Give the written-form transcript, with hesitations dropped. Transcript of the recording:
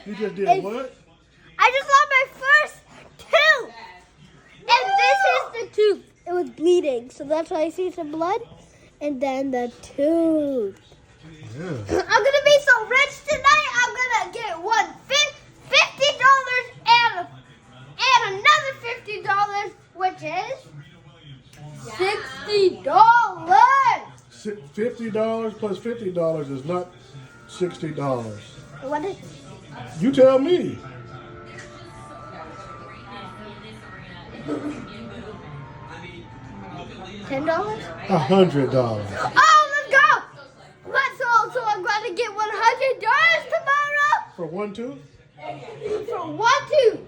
You just did what? I just lost my first tooth. And this is the tooth. It was bleeding, so that's why I see some blood. And then the tooth. Yeah. I'm gonna be so rich tonight. I'm gonna get $50 and another $50, which is $60. $50 plus $50 is not $60. What is? You tell me. $10? $100. Oh, let's go! Let's go. So I'm gonna get $100 tomorrow For one tooth? for one tooth.